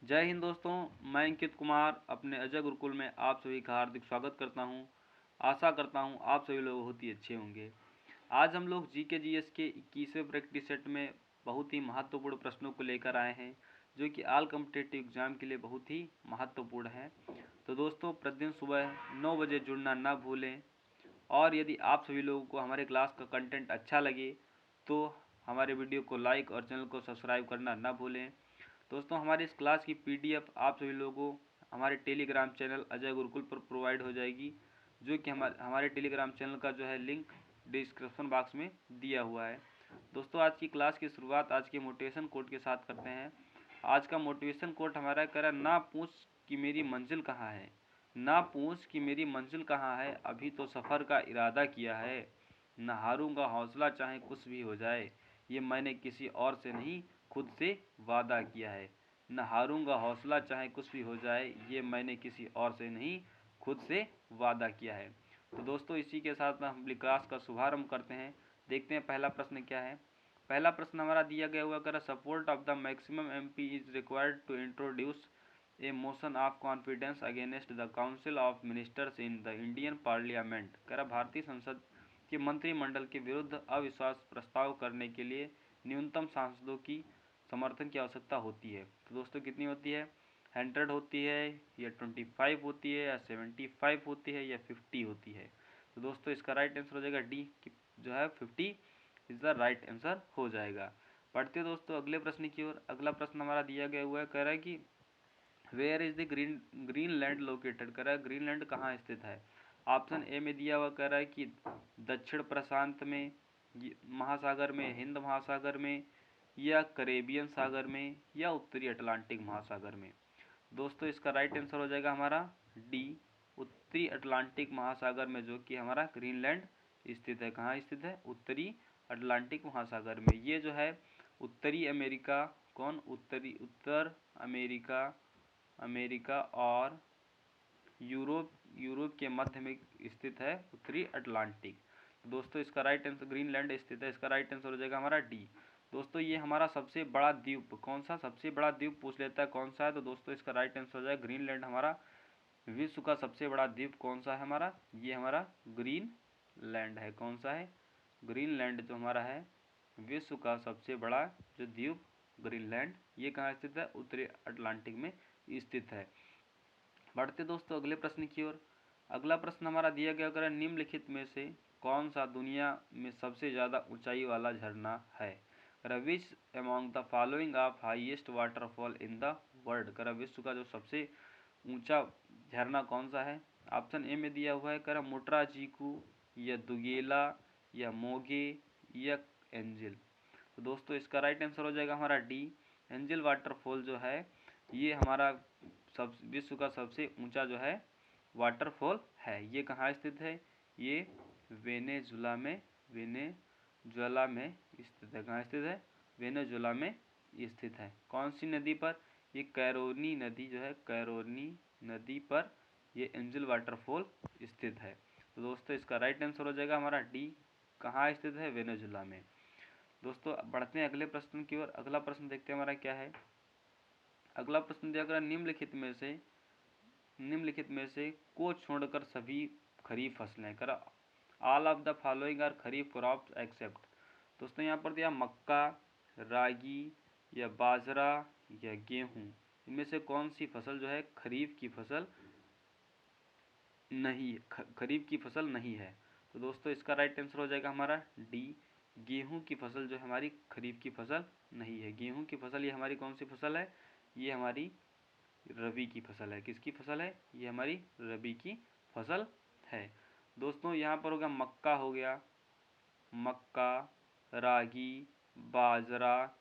जय हिंद दोस्तों। मैं अंकित कुमार अपने अजय गुरुकुल में आप सभी का हार्दिक स्वागत करता हूं। आशा करता हूं आप सभी लोग बहुत ही अच्छे होंगे। आज हम लोग जीके जीएस के 21वें प्रैक्टिस सेट में बहुत ही महत्वपूर्ण प्रश्नों को लेकर आए हैं, जो कि ऑल कॉम्पिटिटिव एग्जाम के लिए बहुत ही महत्वपूर्ण है। तो दोस्तों, प्रतिदिन सुबह 9 बजे जुड़ना ना भूलें। और यदि आप सभी लोगों को हमारे क्लास का कंटेंट अच्छा लगे तो हमारे वीडियो को लाइक और चैनल को सब्सक्राइब करना ना भूलें। दोस्तों, हमारी इस क्लास की पीडीएफ आप सभी लोगों को हमारे टेलीग्राम चैनल अजय गुरुकुल पर प्रोवाइड हो जाएगी, जो कि हमारे टेलीग्राम चैनल का जो है लिंक डिस्क्रिप्शन बॉक्स में दिया हुआ है। दोस्तों, आज की क्लास की शुरुआत आज के मोटिवेशन कोट के साथ करते हैं। आज का मोटिवेशन कोट हमारा कह रहा है, ना पूछ कि मेरी मंजिल कहाँ है, ना पूछ कि मेरी मंजिल कहाँ है, अभी तो सफ़र का इरादा किया है। न हारूंगा हौसला चाहे कुछ भी हो जाए, ये मैंने किसी और से नहीं खुद से वादा किया है। न हारूंगा हौसला चाहे कुछ भी हो जाए, ये मैंने किसी और से नहीं खुद से वादा किया है। तो दोस्तों, इसी के साथ में हम क्लास का शुभारंभ करते हैं। देखते हैं पहला प्रश्न क्या है। पहला प्रश्न हमारा दिया गया हुआ कर, support of the maximum MP is required to introduce a motion of confidence against the council of ministers in the Indian parliament. कह रहा, भारतीय संसद के मंत्रिमंडल के विरुद्ध अविश्वास प्रस्ताव करने के लिए न्यूनतम सांसदों की समर्थन की आवश्यकता होती है। तो दोस्तों, कितनी होती है? 100 होती है, या 25 होती है, या 75 होती है, या 50 होती है? तो दोस्तों, इसका राइट आंसर हो जाएगा डी, जो है 50 इज द राइट आंसर हो जाएगा। पढ़ते हैं दोस्तों अगले प्रश्न की ओर। अगला प्रश्न हमारा दिया गया हुआ है, कह रहा है कि where is the Greenland located. कह रहा है, ग्रीनलैंड कहाँ स्थित है? ऑप्शन ए में दिया हुआ कह रहा है कि दक्षिण प्रशांत में महासागर में, हिंद महासागर में, या करेबियन सागर में, या उत्तरी अटलांटिक महासागर में। दोस्तों, इसका राइट आंसर हो जाएगा हमारा डी, उत्तरी अटलांटिक महासागर में, जो कि हमारा ग्रीनलैंड स्थित है। कहाँ स्थित है? उत्तरी अटलांटिक महासागर में। ये जो है उत्तरी अमेरिका, उत्तर अमेरिका, अमेरिका और यूरोप के मध्य में स्थित है उत्तरी अटलांटिक। तो दोस्तों, इसका राइट आंसर ग्रीनलैंड स्थित है, इसका राइट आंसर हो जाएगा हमारा डी। दोस्तों, ये हमारा सबसे बड़ा द्वीप कौन सा, सबसे बड़ा द्वीप पूछ लेता है कौन सा है, तो दोस्तों इसका राइट आंसर हो जाएगा ग्रीनलैंड। हमारा विश्व का सबसे बड़ा द्वीप कौन सा है हमारा? ये हमारा ग्रीनलैंड है। कौन सा है? ग्रीनलैंड जो हमारा है विश्व का सबसे बड़ा जो द्वीप ग्रीनलैंड, ये कहाँ स्थित है? उत्तरी अटलांटिक में स्थित है। बढ़ते दोस्तों अगले प्रश्न की ओर। अगला प्रश्न हमारा दिया गया, अगर निम्नलिखित में से कौन सा दुनिया में सबसे ज़्यादा ऊंचाई वाला झरना है? Which among the following of highest waterfall in the world. कर विश्व का जो सबसे ऊंचा झरना कौन सा है? ऑप्शन ए में दिया हुआ है, कर मोटरा चीकू, या दुगेला, या मोगे, या एंजिल। तो दोस्तों, इसका राइट आंसर हो जाएगा हमारा डी, एंजिल वाटरफॉल जो है ये हमारा सब विश्व का सबसे ऊंचा जो है वाटरफॉल है। ये कहाँ स्थित है? ये वेनेजुला में स्थित है। कहाँ स्थित है? वेनेजुला में स्थित है। कौन सी नदी पर? ये कैरोनी नदी जो है, कैरोनी नदी पर ये एंजल वाटरफॉल स्थित है। तो दोस्तों, इसका राइट आंसर हो जाएगा हमारा डी, कहाँ स्थित है? वेनेजुला में। दोस्तों, बढ़ते हैं अगले प्रश्न की ओर। अगला प्रश्न देखते हैं हमारा क्या है। अगला प्रश्न दिया गया, निम्नलिखित में से को छोड़कर सभी खरीफ फसलें। करा all of the following are kharif crops except. दोस्तों, यहाँ पर दिया मक्का, रागी, या बाजरा, या गेहूँ। इनमें से कौन सी फसल जो है खरीफ की फसल नहीं, खरीफ की फसल नहीं है? तो दोस्तों, इसका राइट आंसर हो जाएगा हमारा डी, गेहूं की फसल जो हमारी खरीफ की फसल नहीं है। गेहूं की फसल ये हमारी कौन सी फसल है? ये हमारी रबी की फसल है। किसकी फसल है? ये हमारी रबी की फसल है। दोस्तों, यहाँ पर हो गया मक्का, हो गया मक्का, रागी, बाजरा,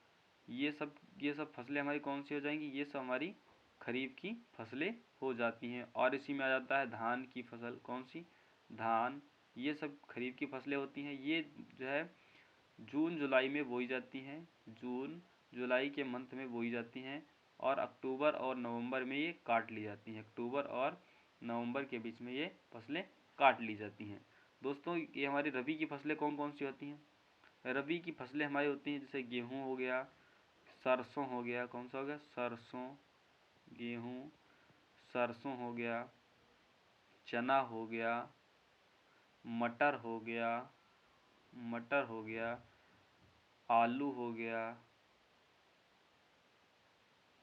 ये सब फसलें हमारी कौन सी हो जाएंगी? ये सब हमारी खरीफ की फसलें हो जाती हैं। और इसी में आ जाता है धान की फसल। कौन सी? धान। ये सब खरीफ की फसलें होती हैं। ये जो है जून जुलाई में बोई जाती हैं, जून जुलाई के मंथ में बोई जाती हैं, और अक्टूबर और नवंबर में ये काट ली जाती हैं। अक्टूबर और नवंबर के बीच में ये फसलें काट ली जाती हैं। दोस्तों, ये हमारी रबी की फसलें कौन कौन सी होती हैं? रबी की फसलें हमारी होती हैं जैसे गेहूँ हो गया, सरसों हो गया। कौन सा हो गया? सरसों, गेहूँ, सरसों हो गया, चना हो गया, मटर हो गया, आलू हो गया।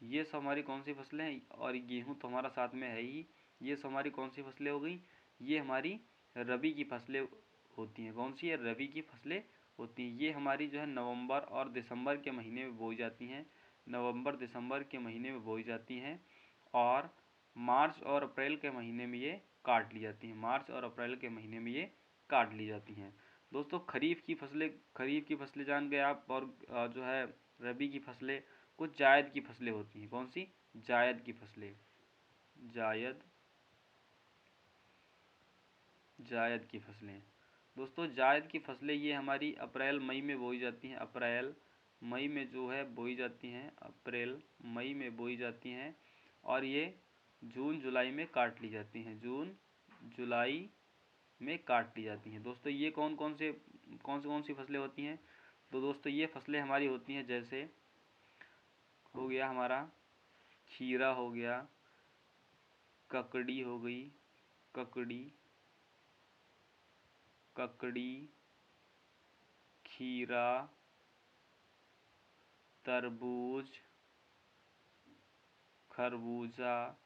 ये सब हमारी कौन सी फसलें हैं? और गेहूँ तो हमारा साथ में है ही। ये सब हमारी कौन सी फसलें हो गई? ये हमारी रबी की फसलें होती हैं। कौन सी है? रबी की फसलें होती हैं। ये हमारी जो है नवंबर और दिसंबर के महीने में बोई जाती हैं। नवंबर दिसंबर के महीने में बोई जाती हैं और मार्च और अप्रैल के महीने में ये काट ली जाती हैं। मार्च और अप्रैल के महीने में ये काट ली जाती हैं। दोस्तों खरीफ की फसलें जान गए आप। और जो है रबी की फसलें, कुछ जायद की फसलें होती हैं। कौन सी? जायद की फसलें। जायद की फसलें। दोस्तों जायद की फसलें ये हमारी अप्रैल मई में बोई जाती हैं। अप्रैल मई में जो है बोई जाती हैं। अप्रैल मई में बोई जाती हैं और ये जून जुलाई में काट ली जाती हैं। जून जुलाई में काट ली जाती हैं। दोस्तों ये कौन सी फसलें होती हैं? तो दोस्तों ये फसलें हमारी होती हैं, जैसे हो गया हमारा खीरा हो गया, ककड़ी हो गई, ककड़ी, खीरा, तरबूज, खरबूजा।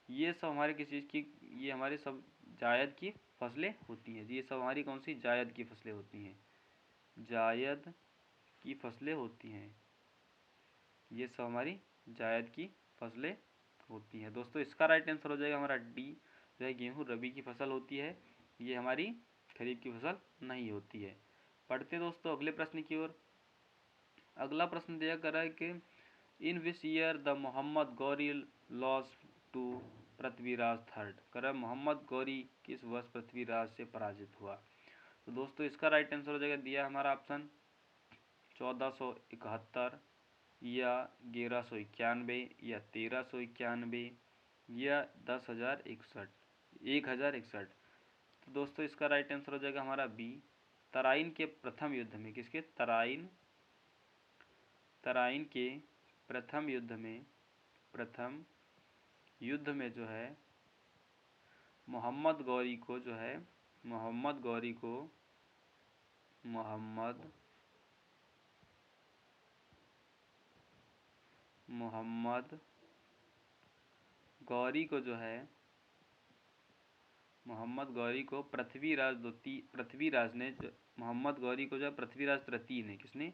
ये सब हमारे किस चीज़ की? ये हमारे सब जायद की फसलें होती हैं। ये सब हमारी कौन सी? जायद की फसलें होती हैं। जायद की फसलें होती हैं। ये सब हमारी जायद की फसलें होती हैं। दोस्तों इसका राइट आंसर हो जाएगा हमारा डी, जो है गेहूँ रबी की फसल होती है। ये हमारी खरीफ की फसल नहीं होती है। पढ़ते दोस्तों अगले प्रश्न की ओर। अगला प्रश्न दिया कर रहा है कि in which year the Mohammad Ghori loss to Prithviraj third. कर रहा है मोहम्मद गौरी किस वर्ष पृथ्वीराज से पराजित हुआ? तो दोस्तों इसका राइट आंसर हो जाएगा, दिया हमारा ऑप्शन 1471 या 1191 या 1391 या 1061। तो दोस्तों इसका राइट आंसर हो जाएगा हमारा बी, तराइन के प्रथम युद्ध में। किसके? तराइन के प्रथम युद्ध में जो है मोहम्मद गौरी को पृथ्वीराज तृतीय ने, किसने?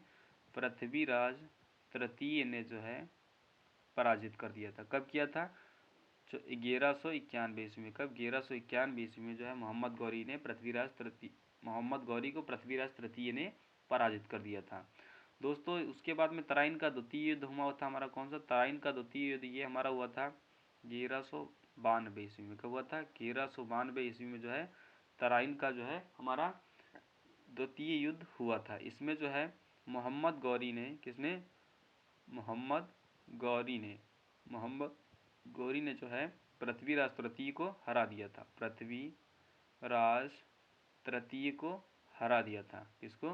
पृथ्वीराज तृतीय ने जो है पराजित कर दिया था। कब किया था? 1191 ईस्वी में। कब? 1191 ईस्वी में जो है मोहम्मद गौरी को पृथ्वीराज तृतीय ने पराजित कर दिया था। दोस्तों उसके बाद में तराइन का द्वितीय युद्ध हुआ था हमारा। कौन सा? तराइन का द्वितीय युद्ध ये हमारा हुआ था 1192 ईस्वी में। कब हुआ था? 1192 ईस्वी में जो है तराइन का जो है हमारा द्वितीय युद्ध हुआ था। इसमें जो है मोहम्मद गौरी ने, किसने? मोहम्मद गौरी ने जो है पृथ्वीराज तृतीय को हरा दिया था। पृथ्वीराज तृतीय को हरा दिया था। किसको?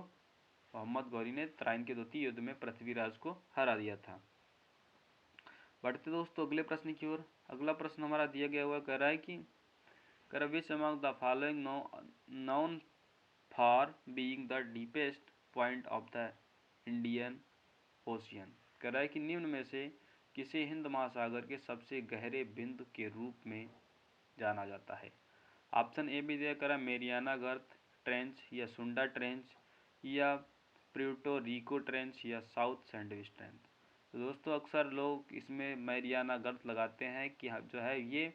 मोहम्मद गौरी ने तराइन के द्वितीय युद्ध में पृथ्वीराज को हरा दिया था। बढ़ते दोस्तों अगले प्रश्न की ओर। अगला प्रश्न हमारा दिया गया हुआ कह रहा है कि which among the following known for being the deepest point of the Indian ocean. कह रहा है कि निम्न में से किसे हिंद महासागर के सबसे गहरे बिंदु के रूप में जाना जाता है? ऑप्शन ए भी दिया करा मेरियाना गर्त ट्रेंच या सुंडा ट्रेंच या प्यूर्टो रिको ट्रेंच या साउथ सैंडविच ट्रेंच। तो दोस्तों अक्सर लोग इसमें मैरियाना गर्त लगाते हैं कि जो है ये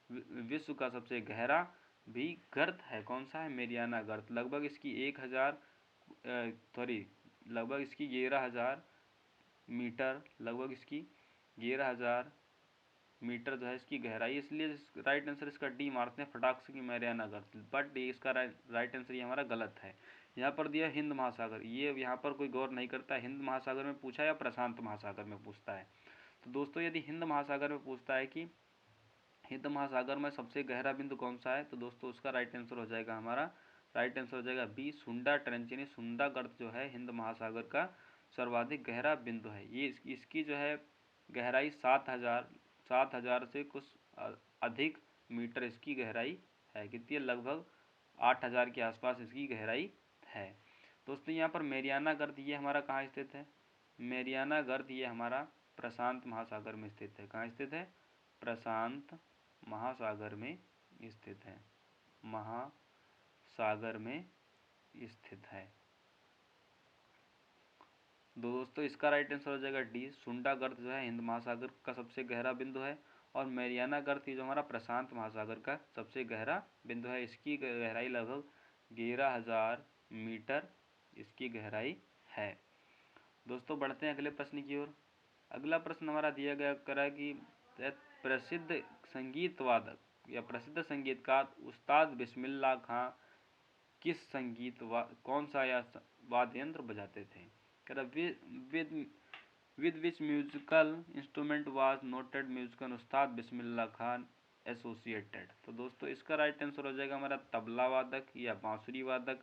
विश्व का सबसे गहरा भी गर्त है। कौन सा है? मैरियाना गर्त। लगभग इसकी 11,000 मीटर, लगभग इसकी 11,000 मीटर जो है इसकी गहराई। इसलिए राइट आंसर इसका डी मारते हैं फटाक से कि मैरियाना गर्त। बट इसका राइट आंसर ये हमारा गलत है। यहाँ पर दिया हिंद महासागर, ये यहाँ पर कोई गौर नहीं करता हिंद महासागर में पूछा या प्रशांत महासागर में पूछता है। तो दोस्तों यदि हिंद महासागर में पूछता है कि हिंद महासागर में सबसे गहरा बिंदु कौन सा है, तो दोस्तों उसका राइट आंसर हो जाएगा बी, सुंडा ट्रेंच। यानी सुंडा गर्त जो है हिंद महासागर का सर्वाधिक गहरा बिंदु है। ये इसकी जो है गहराई 7,000 से कुछ अधिक मीटर इसकी गहराई है। कितनी है? लगभग 8,000 के आसपास इसकी गहराई है। दोस्तों यहाँ पर मेरियाना गर्त ये हमारा कहाँ स्थित है? मेरियाना गर्त ये हमारा प्रशांत महासागर में स्थित है। कहाँ स्थित है? प्रशांत महासागर में स्थित है। महासागर में स्थित है। दोस्तों इसका राइट आंसर हो जाएगा डी। सुंडा गर्त जो है हिंद महासागर का सबसे गहरा बिंदु है और मेरियाना गर्त ये जो हमारा प्रशांत महासागर का सबसे गहरा बिंदु है। इसकी गहराई लगभग 11,000 मीटर इसकी गहराई है। दोस्तों बढ़ते हैं अगले प्रश्न की ओर। अगला प्रश्न हमारा दिया गया करा कि प्रसिद्ध संगीत वादक या प्रसिद्ध संगीतकार उस्ताद बिस्मिल्लाह खां किस कौन सा या वाद्य यंत्र बजाते थे? With which musical instrument was noted musician Ustad Bismillah Khan associated? तो दोस्तों इसका राइट आंसर हो जाएगा हमारा तबला वादक या बांसुरी वादक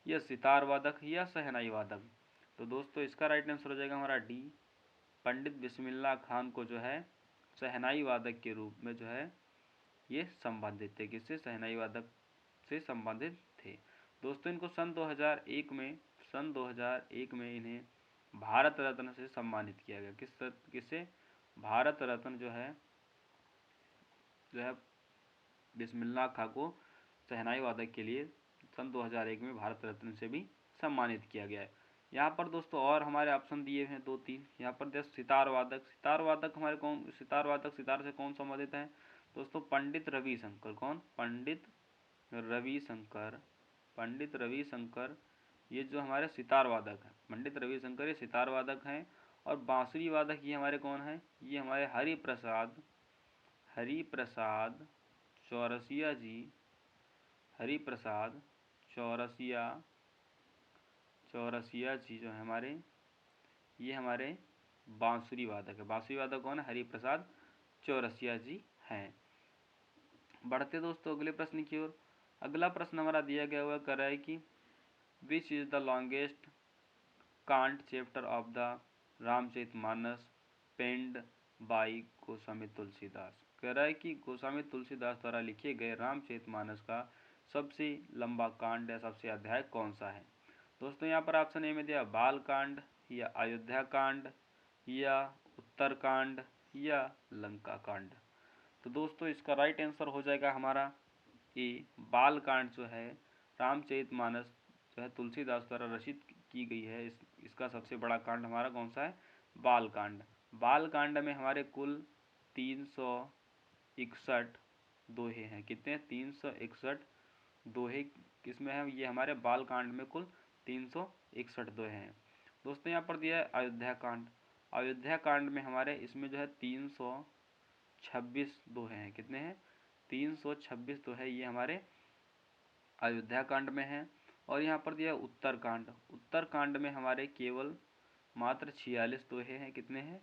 या सितार वादक या शहनाई वादक। तो दोस्तों इसका राइट आंसर हो जाएगा हमारा डी। पंडित बिस्मिल्लाह खान को जो है शहनाई वादक के रूप में जो है ये संबंधित थे। किससे? शहनाई वादक से संबंधित थे। दोस्तों इनको सन 2001 में इन्हें भारत रत्न से सम्मानित किया गया। किससे? भारत रत्न जो है बिस्मिल्लाह खां को शहनाई वादक के लिए सन 2001 में भारत रत्न से भी सम्मानित किया गया है। यहाँ पर दोस्तों और हमारे ऑप्शन दिए हैं 2-3। यहाँ पर जैसे सितार वादक हमारे सितार से कौन संबंधित है? दोस्तों पंडित रविशंकर। कौन? पंडित रविशंकर ये जो हमारे सितार वादक हैं, पंडित रविशंकर ये सितार वादक हैं। और बांसुरी वादक ये हमारे कौन हैं? ये हमारे हरिप्रसाद चौरसिया जी। हरिप्रसाद चौरसिया जी जो है ये हमारे बांसुरी वादक है। बांसुरी वादक कौन है? हरिप्रसाद चौरसिया जी हैं। बढ़ते दोस्तों अगले प्रश्न की ओर। अगला प्रश्न हमारा दिया गया हुआ कर रहा है कि which is the longest kand chapter of the Ramcharitmanas penned by Goswami Tulsidas. कह रहा है कि गोस्वामी तुलसीदास द्वारा लिखे गए रामचरितमानस का सबसे लंबा कांड या सबसे अध्याय कौन सा है? दोस्तों यहाँ पर ऑप्शन ए में दिया बाल कांड या अयोध्या कांड या उत्तर कांड या लंका कांड। तो दोस्तों इसका राइट आंसर हो जाएगा हमारा ए। बाल कांड जो है रामचरितमानस जो है तुलसीदास द्वारा रचित की गई है। इसका सबसे बड़ा कांड हमारा कौन सा है? बाल कांड। बाल कांड में हमारे कुल 361 दोहे हैं। कितने? 361 दोहे किसमें है? ये हमारे बाल कांड में कुल 361 दोहे हैं। दोस्तों यहाँ पर दिया है अयोध्या कांड। अयोध्या कांड में हमारे इसमें जो है 326 दोहे हैं। कितने हैं? 326 दोहे ये हमारे अयोध्या कांड में है। और यहाँ पर दिया उत्तर कांड। उत्तर कांड में हमारे केवल मात्र 46 दोहे हैं। कितने हैं?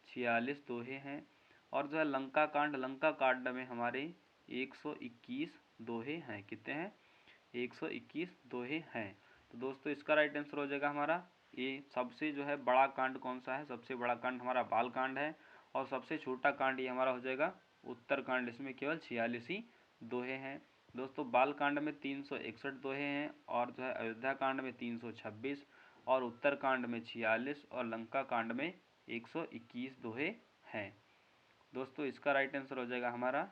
46 दोहे हैं। और जो है लंका कांड में हमारे 121 दोहे हैं। कितने हैं? 121 दोहे हैं। तो दोस्तों इसका राइट आंसर हो जाएगा हमारा ए। सबसे जो है बड़ा कांड कौन सा है? सबसे बड़ा कांड हमारा बाल कांड है और सबसे छोटा कांड ये हमारा हो जाएगा उत्तर कांड। इसमें केवल 46 ही दोहे हैं। दोस्तों बाल कांड में 361 दोहे हैं और जो है अयोध्या कांड में 326 और उत्तर कांड में 46 और लंका कांड में 121 दोहे हैं। दोस्तों इसका राइट आंसर हो जाएगा हमारा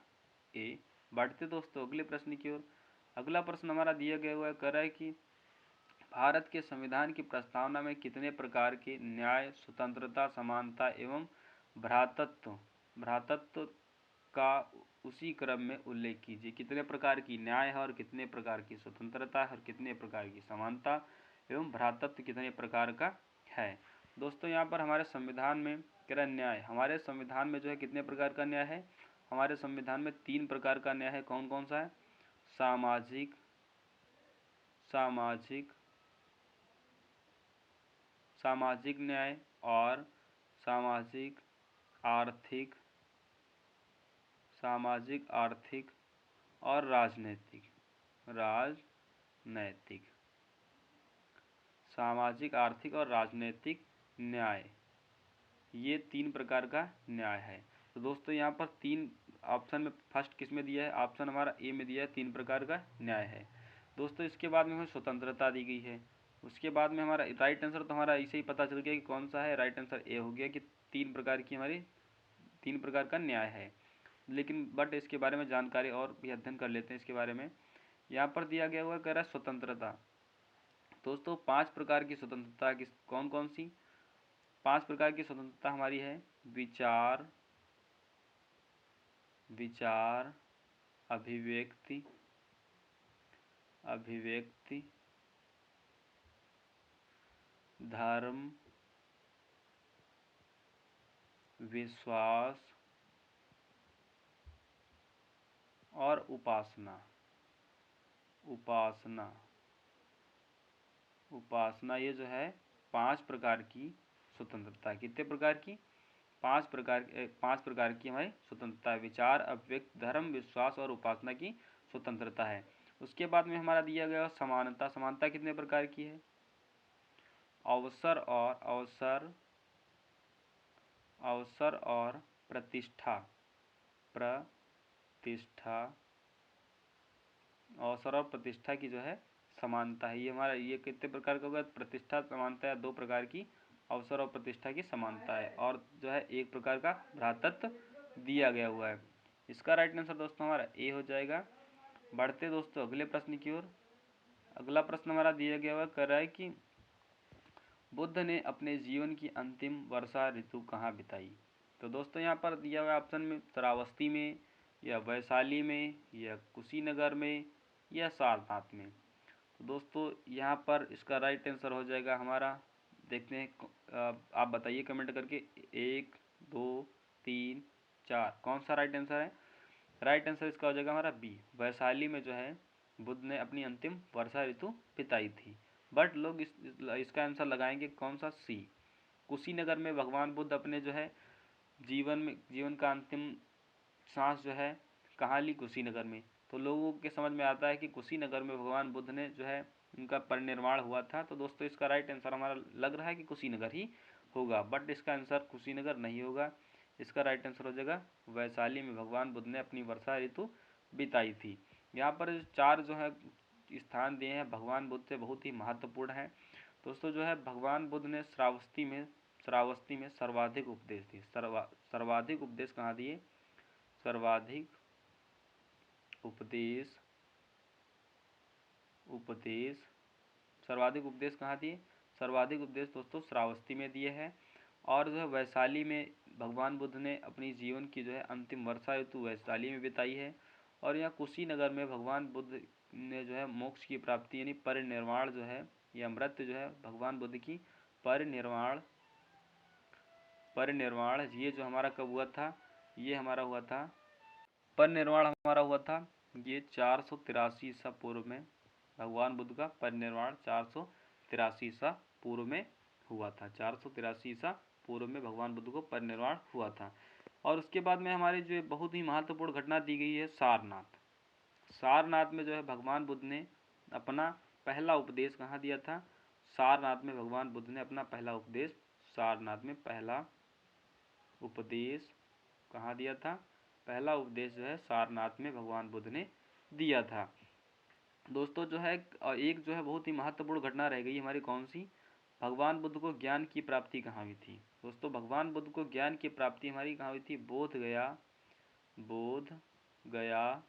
ए। बढ़ते दोस्तों अगले प्रश्न की ओर। अगला प्रश्न हमारा दिया गया हुआ कह रहा है कि भारत के संविधान की प्रस्तावना में कितने प्रकार के न्याय, स्वतंत्रता, समानता एवं भ्रातृत्व का उसी क्रम में उल्लेख कीजिए। कितने प्रकार की न्याय है और कितने प्रकार की स्वतंत्रता है और कितने प्रकार की समानता एवं भ्रातृत्व कितने प्रकार का है? दोस्तों यहाँ पर हमारे संविधान में कह रहा न्याय, हमारे संविधान में जो है कितने प्रकार का न्याय है? हमारे संविधान में 3 प्रकार का न्याय है। कौन कौन सा है? सामाजिक न्याय और सामाजिक आर्थिक और राजनैतिक। सामाजिक, आर्थिक और राजनीतिक न्याय, ये 3 प्रकार का न्याय है। तो दोस्तों यहाँ पर 3 ऑप्शन में फर्स्ट किस में दिया है, ऑप्शन हमारा ए में दिया है, 3 प्रकार का न्याय है। दोस्तों इसके बाद में हमें स्वतंत्रता दी गई है। उसके बाद में हमारा राइट आंसर तो हमारा ऐसे ही पता चल गया कि कौन सा है, राइट आंसर ए हो गया कि 3 प्रकार की हमारी 3 प्रकार का न्याय है। लेकिन बट इसके बारे में जानकारी और भी अध्ययन कर लेते हैं इसके बारे में। यहाँ पर दिया गया हुआ कह रहा है स्वतंत्रता। दोस्तों 5 प्रकार की स्वतंत्रता की कौन कौन सी 5 प्रकार की स्वतंत्रता हमारी है, विचार, अभिव्यक्ति, धर्म, विश्वास और उपासना। ये जो है 5 प्रकार की स्वतंत्रता। कितने प्रकार की, 5 प्रकार की हमारी स्वतंत्रता है। विचार, अभिव्यक्ति, धर्म, विश्वास और उपासना की स्वतंत्रता है। उसके बाद में हमारा दिया गया समानता। समानता कितने प्रकार की है, अवसर और प्रतिष्ठा, अवसर और प्रतिष्ठा की जो है समानता है। ये हमारा ये कितने प्रकार का होगा, प्रतिष्ठा समानता है 2 प्रकार की, अवसर और प्रतिष्ठा की समानता है, और जो है 1 प्रकार का भ्रातृत्व दिया गया हुआ है। इसका राइट आंसर दोस्तों हमारा ए हो जाएगा। बढ़ते दोस्तों अगले प्रश्न की ओर। अगला प्रश्न हमारा दिया गया हुआ कह रहा है कि बुद्ध ने अपने जीवन की अंतिम वर्षा ऋतु कहाँ बिताई। तो दोस्तों यहाँ पर दिया हुआ ऑप्शन में श्रावस्ती में, या वैशाली में, या कुशीनगर में, या सारनाथ में। तो दोस्तों यहाँ पर इसका राइट आंसर हो जाएगा हमारा, देखते हैं आप बताइए कमेंट करके, 1 2 3 4 कौन सा राइट आंसर है। राइट आंसर इसका हो जाएगा हमारा बी, वैशाली में जो है बुद्ध ने अपनी अंतिम वर्षा ऋतु बिताई थी। बट लोग इसका आंसर लगाएंगे कौन सा, सी, कुशीनगर में भगवान बुद्ध अपने जो है जीवन का अंतिम सांस जो है कहाँ ली, कुशीनगर में। तो लोगों के समझ में आता है कि कुशीनगर में भगवान बुद्ध ने जो है उनका परिनिर्वाण हुआ था। तो दोस्तों इसका राइट आंसर हमारा लग रहा है कि कुशीनगर ही होगा, बट इसका आंसर कुशीनगर नहीं होगा। इसका राइट आंसर हो जाएगा वैशाली में भगवान बुद्ध ने अपनी वर्षा ऋतु बिताई थी। यहाँ पर 4 जो है स्थान दिए हैं भगवान बुद्ध से बहुत ही महत्वपूर्ण है। दोस्तों जो है भगवान बुद्ध ने श्रावस्ती में सर्वाधिक उपदेश दिए। सर्वाधिक उपदेश कहाँ दिए, सर्वाधिक उपदेश कहाँ दिए, सर्वाधिक उपदेश दोस्तों श्रावस्ती में दिए हैं। और जो है वैशाली में भगवान बुद्ध ने अपनी जीवन की जो है अंतिम वर्षा ऋतु वैशाली में बिताई है। और यहाँ कुशीनगर में भगवान बुद्ध ने जो है मोक्ष की प्राप्ति यानी परिनिर्वाण जो है, या मृत्यु जो है भगवान बुद्ध की परिनिर्वाण ये जो हमारा कब हुआ था, ये हमारा हुआ था परिनिर्वाण हमारा हुआ था ये 483 ईसा पूर्व में। भगवान बुद्ध का परिनिर्वाण 483 ईसा पूर्व में हुआ था। 483 ईसा पूर्व में भगवान बुद्ध को परिनिर्वाण हुआ था। और उसके बाद में हमारी जो बहुत ही महत्वपूर्ण घटना दी गई है सारनाथ में जो है भगवान बुद्ध ने अपना पहला उपदेश कहाँ दिया था, सारनाथ में भगवान बुद्ध ने अपना पहला उपदेश कहाँ दिया था, पहला उपदेश जो है सारनाथ में भगवान बुद्ध ने दिया था। दोस्तों जो है एक जो है बहुत ही महत्वपूर्ण घटना रह गई हमारी, कौन सी, भगवान बुद्ध को ज्ञान की प्राप्ति कहाँ हुई थी। दोस्तों भगवान बुद्ध को ज्ञान की प्राप्ति हमारी कहाँ हुई थी, बोध गया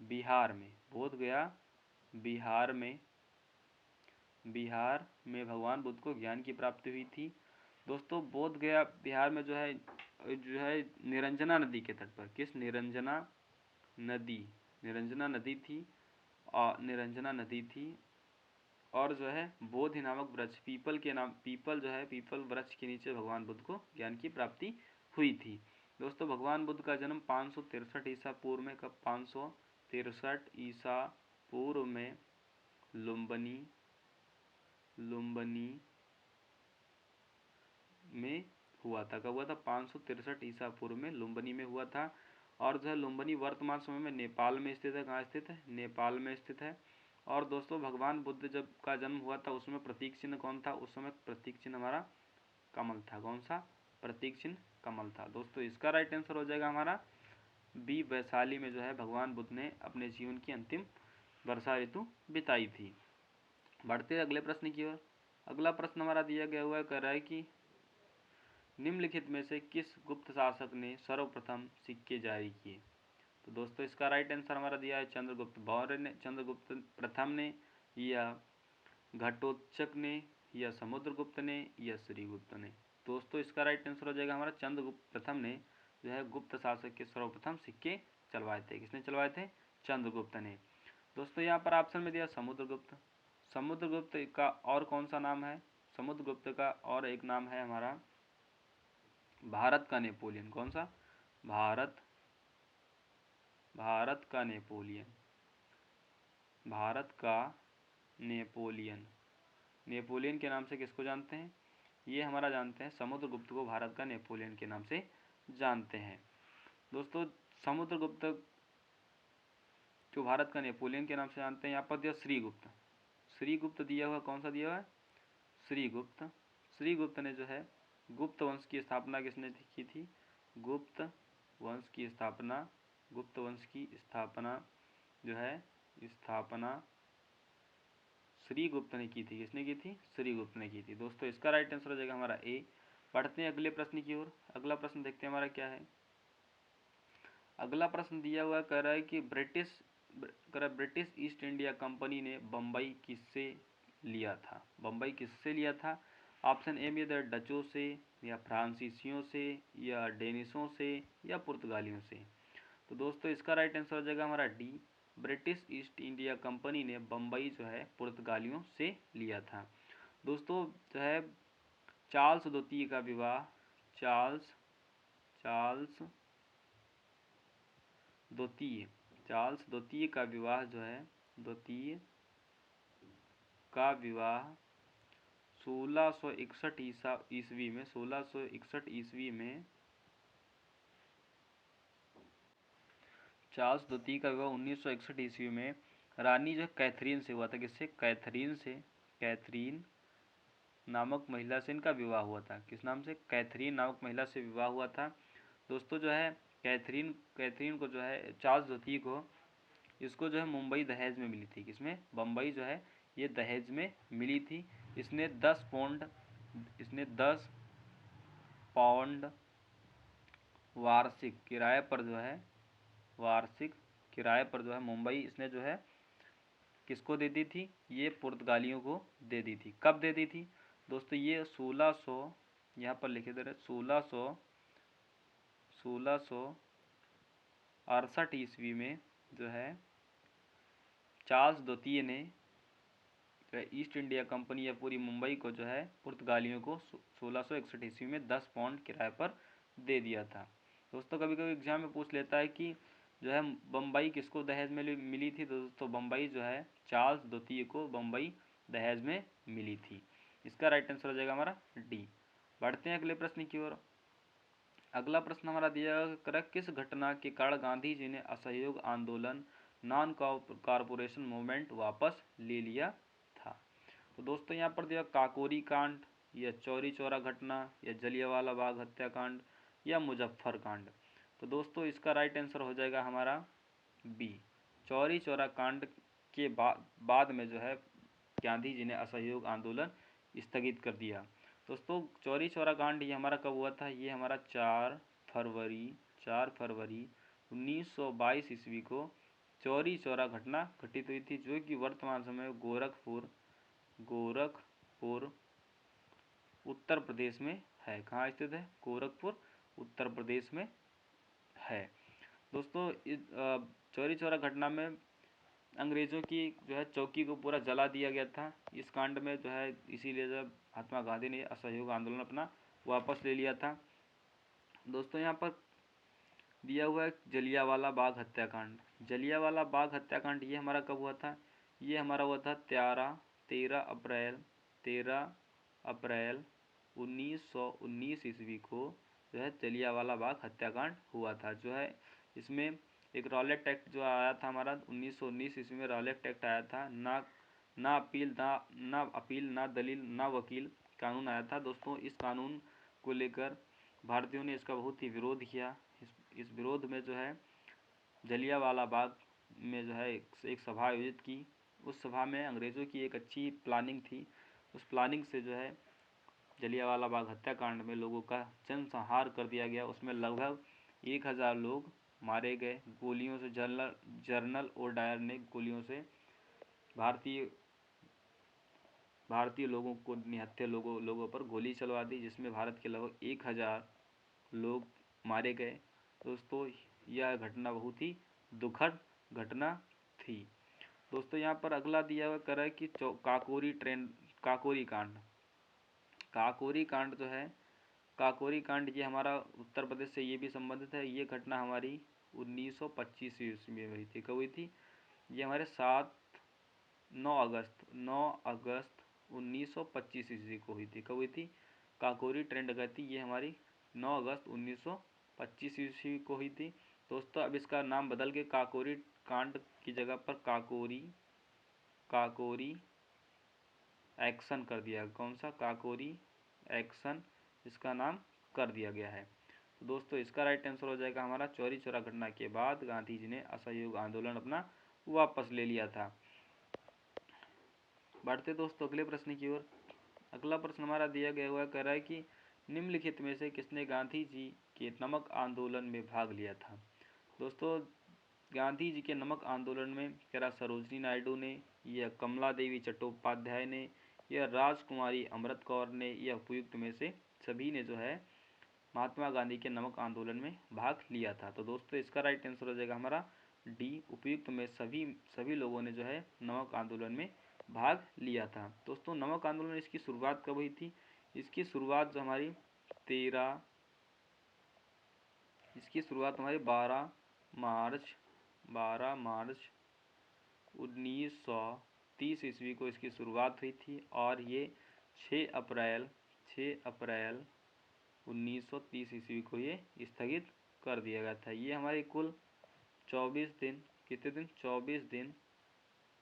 बिहार में भगवान बुद्ध को ज्ञान की प्राप्ति हुई थी। दोस्तों बोध गया बिहार में जो है निरंजना नदी के तट पर, किस निरंजना नदी थी और जो है बोधि नामक वृक्ष पीपल वृक्ष के नीचे भगवान बुद्ध को ज्ञान की प्राप्ति हुई थी। दोस्तों भगवान बुद्ध का जन्म 563 ईसा पूर्व में, कब, 563 ईसा पूर्व में लुम्बिनी में हुआ था। कब हुआ था, 563 ईसा पूर्व में लुम्बिनी में हुआ था। और जो है लुम्बिनी वर्तमान समय में नेपाल में स्थित है। कहाँ स्थित है, नेपाल में स्थित है। और दोस्तों भगवान बुद्ध जब का जन्म हुआ था उसमें प्रतीक चिन्ह कौन था? उस समय प्रतीक चिन्ह हमारा कमल था। कौन सा? प्रतीक चिन्ह कमल था। दोस्तों इसका राइट आंसर हो जाएगा हमारा बी, वैशाली में जो है भगवान बुद्ध ने अपने जीवन की अंतिम वर्षा ऋतु बिताई थी। बढ़ते हैं अगले प्रश्न की ओर। अगला प्रश्न हमारा दिया गया हुआ है, कह रहा है कि निम्नलिखित में से किस गुप्त शासक ने सर्वप्रथम सिक्के जारी किए? तो दोस्तों इसका राइट आंसर हमारा दिया है चंद्रगुप्त मौर्य ने, चंद्रगुप्त प्रथम ने, या घटोत्कच ने, या समुद्रगुप्त ने, या श्रीगुप्त ने। दोस्तों इसका राइट आंसर हो जाएगा हमारा चंद्रगुप्त प्रथम ने जो है गुप्त शासक के सर्वप्रथम सिक्के चलवाए थे। किसने चलवाए थे? चंद्रगुप्त ने। दोस्तों यहाँ पर ऑप्शन में दिया समुद्रगुप्त। समुद्रगुप्त का और कौन सा नाम है? समुद्रगुप्त का और एक नाम है हमारा भारत का नेपोलियन। कौन सा? भारत का नेपोलियन। भारत का नेपोलियन। नेपोलियन के नाम से किसको जानते हैं? ये हमारा जानते हैं समुद्रगुप्त को भारत का नेपोलियन के नाम से जानते हैं। दोस्तों समुद्रगुप्त जो भारत का नेपोलियन के नाम से जानते हैं, यहाँ पर दिया श्रीगुप्त। श्रीगुप्त दिया हुआ, कौन सा दिया हुआ है? श्रीगुप्त। श्रीगुप्त ने जो है गुप्त वंश की स्थापना किसने की थी? गुप्त वंश की स्थापना जो है श्रीगुप्त ने की थी। किसने की थी? श्रीगुप्त ने की थी। दोस्तों इसका राइट आंसर हो जाएगा हमारा ए। पढ़ते हैं अगले प्रश्न की ओर। अगला प्रश्न देखते हैं हमारा क्या है। अगला प्रश्न दिया हुआ कह रहा है कि ब्रिटिश ईस्ट इंडिया कंपनी ने बम्बई किससे लिया था? बम्बई किससे लिया था? ऑप्शन ए में दिया डचों से, या फ्रांसीसियों से, या डेनिशों से, या पुर्तगालियों से। तो दोस्तों इसका राइट आंसर हो जाएगा हमारा D, British east India company ने बम्बई जो है पुर्तगालियों से लिया था। दोस्तों जो है चार्ल्स द्वितीय का विवाह चार्ल्स द्वितीय का विवाह जो है 1661 ईस्वी में 1661 ईस्वी में चार्ल्स द्वितीय का विवाह 1961 ईस्वी में रानी जो कैथरीन से हुआ था। किससे? कैथरीन नामक महिला से इनका विवाह हुआ था। किस नाम से? कैथरीन नामक महिला से विवाह हुआ था। दोस्तों जो है कैथरीन को जो है चार्ल्स द्वितीय को इसको जो है मुंबई दहेज में मिली थी। किसमें? बम्बई जो है ये दहेज में मिली थी। इसने 10 पाउंड वार्षिक किराए पर जो है मुंबई इसने जो है किसको दे दी थी? ये पुर्तगालियों को दे दी थी। कब दे दी थी? दोस्तों ये 1600 यहाँ पर लिखे दे रहे 1668 ईस्वी में जो है चार्ल्स द्वितीय ने ईस्ट इंडिया कंपनी या पूरी मुंबई को जो है पुर्तगालियों को 1661 ईस्वी में 10 पाउंड किराए पर दे दिया था। दोस्तों कभी कभी एग्जाम में पूछ लेता है कि जो है बम्बई किसको दहेज में मिली थी? दोस्तों बम्बई जो है चार्ल्स द्वितीय को बम्बई दहेज में मिली थी। इसका राइट आंसर हो जाएगा हमारा डी। बढ़ते हैं अगले प्रश्न की ओर। अगला प्रश्न हमारा दिया गया, किस घटना के कारण गांधी जी ने असहयोग आंदोलन नॉन कॉरपोरेशन मूवमेंट वापस ले लिया था? तो दोस्तों यहाँ पर दिया काकोरी कांड, या चौरी चौरा घटना, या जलियांवाला बाग हत्याकांड, या मुजफ्फर कांड। तो दोस्तों इसका राइट आंसर हो जाएगा हमारा बी, चौरी चौरा कांड के बाद में जो है गांधी जी ने असहयोग आंदोलन स्थगित कर दिया। दोस्तों चौरी चौरा कांड ये हमारा कब हुआ था? ये हमारा 4 फरवरी 1922 ईस्वी को चौरी चौरा घटना घटित हुई थी, जो कि वर्तमान समय गोरखपुर उत्तर प्रदेश में है। कहाँ स्थित है? गोरखपुर उत्तर प्रदेश में है। दोस्तों इस चौरी चौरा घटना में अंग्रेज़ों की जो है चौकी को पूरा जला दिया गया था। इस कांड में जो है इसीलिए जब महात्मा गांधी ने असहयोग आंदोलन अपना वापस ले लिया था। दोस्तों यहाँ पर दिया हुआ है जलियांवाला बाग हत्याकांड। जलियांवाला बाग हत्याकांड ये हमारा कब हुआ था? ये हमारा हुआ था 13 अप्रैल 1919 ईस्वी को जो है जलियांवाला बाग हत्याकांड हुआ था। जो है इसमें एक रॉलेट एक्ट जो आया था हमारा 1919 ईस्वी में रॉलेट एक्ट आया था। ना अपील ना दलील ना वकील कानून आया था दोस्तों। इस कानून को लेकर भारतीयों ने इसका बहुत ही विरोध किया। इस विरोध में जो है जलियांवाला बाग में जो है एक सभा आयोजित की। उस सभा में अंग्रेज़ों की एक अच्छी प्लानिंग थी। उस प्लानिंग से जो है जलियांवाला बाग हत्याकांड में लोगों का जनसंहार कर दिया गया। उसमें लगभग 1000 लोग मारे गए गोलियों से। जनरल ओडायर ने गोलियों से भारतीय लोगों को, निहत्थे लोगों पर गोली चलवा दी, जिसमें भारत के लगभग 1000 लोग मारे गए। दोस्तों यह घटना बहुत ही दुखद घटना थी। दोस्तों यहाँ पर अगला दिया हुआ कर है कि काकोरी कांड जो है, काकोरी कांड ये हमारा उत्तर प्रदेश से ये भी संबंधित है। ये घटना हमारी 1925 ईस्वी में हुई थी। कब हुई थी? ये हमारे 9 अगस्त 1925 ईस्वी को हुई थी। कब हुई थी? काकोरी ट्रेन डकैती ये हमारी 9 अगस्त 1925 ईस्वी को हुई थी। दोस्तों अब इसका नाम बदल के काकोरी कांड की जगह पर काकोरी एक्शन कर दिया। कौन सा? काकोरी एक्शन इसका नाम कर दिया गया है। तो दोस्तों इसका राइट आंसर हो जाएगा हमारा चौरी चौरा घटना के बाद गांधी जी ने असहयोग आंदोलन अपना वापस ले लिया था। बढ़ते दोस्तों अगले प्रश्न की ओर। अगला प्रश्न हमारा दिया गया हुआ कह रहा है कि निम्नलिखित में से किसने गांधी जी के नमक आंदोलन में भाग लिया था? दोस्तों गांधी जी के नमक आंदोलन में कह रहा सरोजनी नायडू ने, या कमला देवी चट्टोपाध्याय ने, या राजकुमारी अमृत कौर ने, या उपयुक्त में से सभी ने जो है महात्मा गांधी के नमक आंदोलन में भाग लिया था। तो दोस्तों इसका राइट आंसर हो जाएगा हमारा डी, उपयुक्त में सभी लोगों ने जो है नमक आंदोलन में भाग लिया था। दोस्तों नमक आंदोलन इसकी शुरुआत कब हुई थी? इसकी शुरुआत जो हमारी 12 मार्च 1930 ईस्वी को इसकी शुरुआत हुई थी और ये 6 अप्रैल 1930 ईस्वी को ये स्थगित कर दिया गया था। ये हमारे कुल 24 दिन, कितने दिन? 24 दिन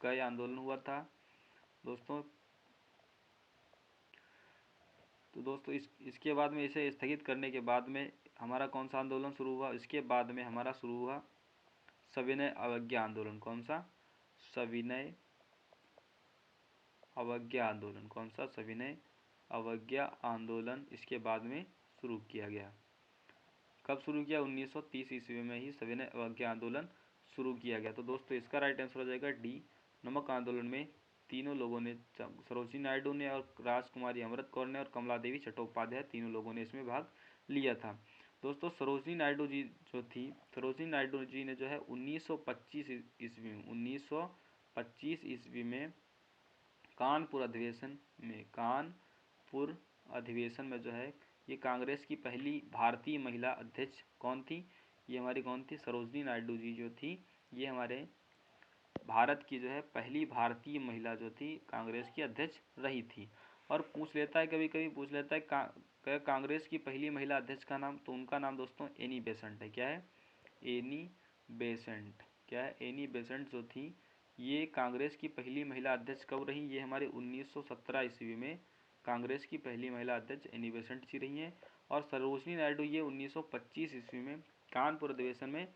का ये आंदोलन हुआ था दोस्तों। तो दोस्तों इसके बाद में इसे स्थगित करने के बाद में हमारा कौन सा आंदोलन शुरू हुआ? इसके बाद में हमारा शुरू हुआ सविनय अवज्ञा आंदोलन। कौन सा? सविनय अवज्ञा आंदोलन। कौन सा? सविनय अवज्ञा आंदोलन इसके बाद में शुरू किया गया। कब शुरू किया? 1930 ईस्वी में ही सविनय अवज्ञा आंदोलन शुरू किया गया। तो दोस्तों इसका राइट आंसर हो जाएगा डी। नमक आंदोलन में तीनों लोगों ने, सरोजिनी नायडू ने और राजकुमारी अमृत कौर ने और कमला देवी चट्टोपाध्याय, तीनों लोगों ने इसमें भाग लिया था। दोस्तों सरोजिनी नायडू जी जो थी, सरोजिनी नायडू जी ने जो है 1925 ईस्वी में कानपुर अधिवेशन में जो है ये कांग्रेस की पहली भारतीय महिला अध्यक्ष कौन थी? ये हमारी कौन थी? सरोजिनी नायडू जी जो थी ये हमारे भारत की जो है पहली भारतीय महिला जो थी कांग्रेस की अध्यक्ष रही थी। और पूछ लेता है, कभी कभी पूछ लेता है कांग्रेस की पहली महिला अध्यक्ष का नाम, तो उनका नाम दोस्तों एनी बेसेंट है। क्या है? Annie Besant. क्या है? एनी बेसेंट जो थी ये कांग्रेस की पहली महिला अध्यक्ष कब रही? ये हमारे 1917 ईस्वी में कांग्रेस की पहली महिला अध्यक्ष एनी बेसेंट जी रही हैं। और सरोजिनी नायडू ये 1925 ईस्वी में कानपुर अधिवेशन में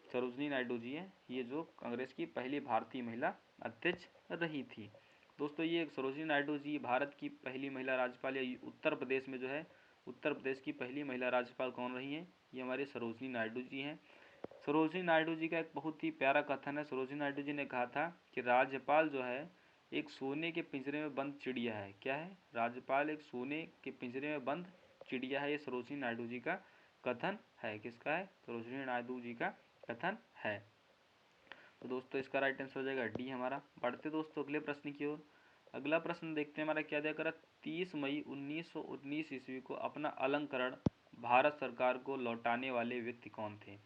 सरोजिनी नायडू जी हैं ये जो कांग्रेस की पहली भारतीय महिला अध्यक्ष रही थी। दोस्तों ये सरोजिनी नायडू जी भारत की पहली महिला राज्यपाल, या उत्तर प्रदेश में जो है उत्तर प्रदेश की पहली महिला राज्यपाल कौन रही हैं? ये हमारे सरोजिनी नायडू जी हैं। सरोजिनी नायडू जी का एक बहुत ही प्यारा कथन है। सरोजिनी नायडू जी ने कहा था कि राज्यपाल जो है एक सोने के पिंजरे में बंद चिड़िया है। क्या है? राज्यपाल एक सोने के पिंजरे में बंद चिड़िया है। ये सरोजिनी नायडू जी का कथन है। किसका है? सरोजिनी नायडू जी का कथन है। तो दोस्तों इसका राइट आंसर हो जाएगा डी हमारा। बढ़ते दोस्तों अगले प्रश्न की ओर। अगला प्रश्न देखते हैं हमारा क्या दिया करा। 30 मई 1919 ईस्वी को अपना अलंकरण भारत सरकार को लौटाने वाले व्यक्ति कौन थे?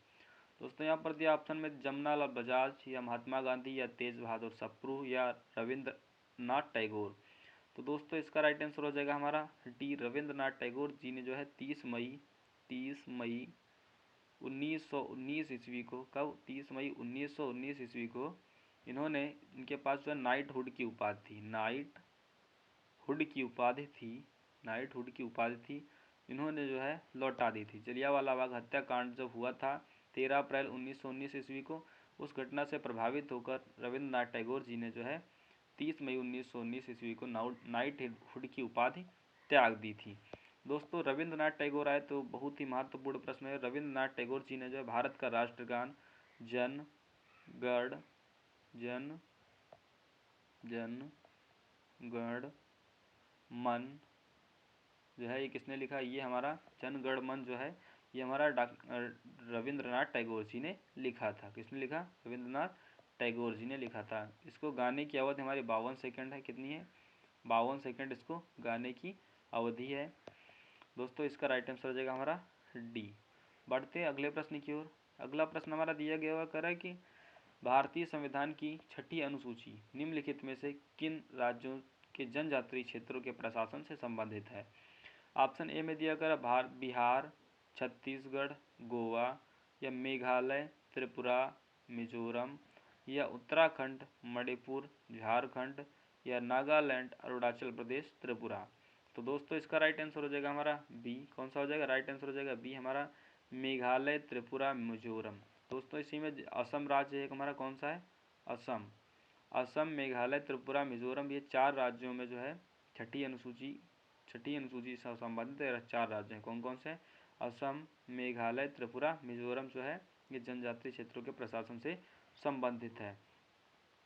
दोस्तों यहाँ पर दिया ऑप्शन में जमनालाल बजाज, या महात्मा गांधी, या तेज बहादुर सप्रू, या रविंद्रनाथ टैगोर। तो दोस्तों इसका राइट आंसर हो जाएगा हमारा डी, रविंद्रनाथ टैगोर जी ने जो है 30 मई 1919 ईस्वी को, कब 30 मई 1919 ईस्वी को इन्होंने, इनके पास जो है नाइटहुड की उपाधि थी, नाइटहुड की उपाधि थी, नाइटहुड की उपाधि थी, इन्होंने जो है लौटा दी थी। जलियांवाला बाग हत्याकांड जब हुआ था 13 अप्रैल 1919 ईस्वी को, उस घटना से प्रभावित होकर रविंद्रनाथ टैगोर जी ने जो है 30 मई 1919 ईस्वी को नाइटहुड की उपाधि त्याग दी थी। दोस्तों रविंद्रनाथ टैगोर आए तो बहुत ही महत्वपूर्ण प्रश्न है। रविंद्रनाथ टैगोर जी ने जो है भारत का राष्ट्रगान जन गण मन जो है ये किसने लिखा? ये हमारा जन गण मन जो है ये हमारा रविंद्रनाथ टैगोर जी ने लिखा था। किसने लिखा? रविंद्रनाथ टैगोर जी ने लिखा था। इसको गाने की अवधि हमारी 52 सेकंड है। कितनी है? 52 सेकंड इसको गाने की अवधि है। दोस्तों इसका राइट आंसर हो जाएगा हमारा डी। बढ़ते हैं अगले प्रश्न की ओर। अगला प्रश्न हमारा दिया गया हुआ कह रहा है कि भारतीय संविधान की 6ठी अनुसूची निम्नलिखित में से किन राज्यों के जनजातीय क्षेत्रों के प्रशासन से संबंधित है? ऑप्शन ए में दिया गया बिहार, छत्तीसगढ़, गोवा या मेघालय, त्रिपुरा, मिजोरम या उत्तराखंड, मणिपुर, झारखंड या नागालैंड, अरुणाचल प्रदेश, त्रिपुरा। तो दोस्तों इसका राइट आंसर हो जाएगा हमारा बी। कौन सा हो जाएगा? राइट आंसर हो जाएगा बी हमारा मेघालय, त्रिपुरा, मिजोरम। दोस्तों इसी में असम राज्य एक हमारा कौन सा है? असम, मेघालय, त्रिपुरा, मिजोरम, ये 4 राज्यों में जो है छठी अनुसूची से संबंधित 4 राज्य हैं। कौन कौन से? असम, मेघालय, त्रिपुरा, मिजोरम जो है ये जनजातीय क्षेत्रों के प्रशासन से संबंधित है।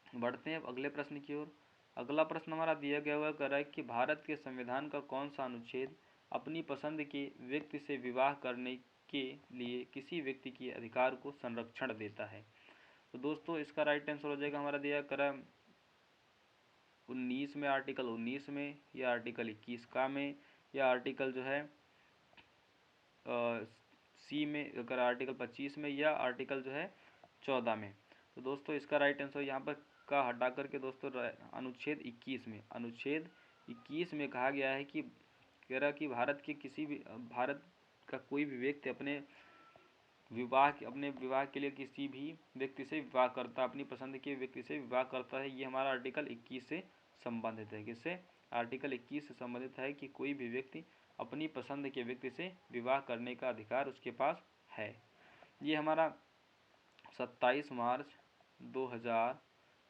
बढ़ते हैं अब अगले प्रश्न की ओर। अगला प्रश्न हमारा दिया गया हुआ कह रहा है कि भारत के संविधान का कौन सा अनुच्छेद अपनी पसंद के व्यक्ति से विवाह करने के लिए किसी व्यक्ति के अधिकार को संरक्षण देता है? तो दोस्तों इसका राइट आंसर हो जाएगा हमारा दिया करा 19 में, आर्टिकल 19 में, या आर्टिकल 21 का में, या आर्टिकल जो है सी में, अगर आर्टिकल 25 में, या आर्टिकल जो है 14 में। तो दोस्तों इसका राइट आंसर यहाँ पर का हटा करके दोस्तों अनुच्छेद 21 में, अनुच्छेद 21 में कहा गया है कि कह रहा कि भारत का कोई भी व्यक्ति अपने विवाह के लिए किसी भी व्यक्ति से विवाह करता, अपनी पसंद के व्यक्ति से विवाह करता है। ये हमारा आर्टिकल 21 से संबंधित है। किससे? आर्टिकल 21 से संबंधित है कि कोई भी व्यक्ति अपनी पसंद के व्यक्ति से विवाह करने का अधिकार उसके पास है। ये हमारा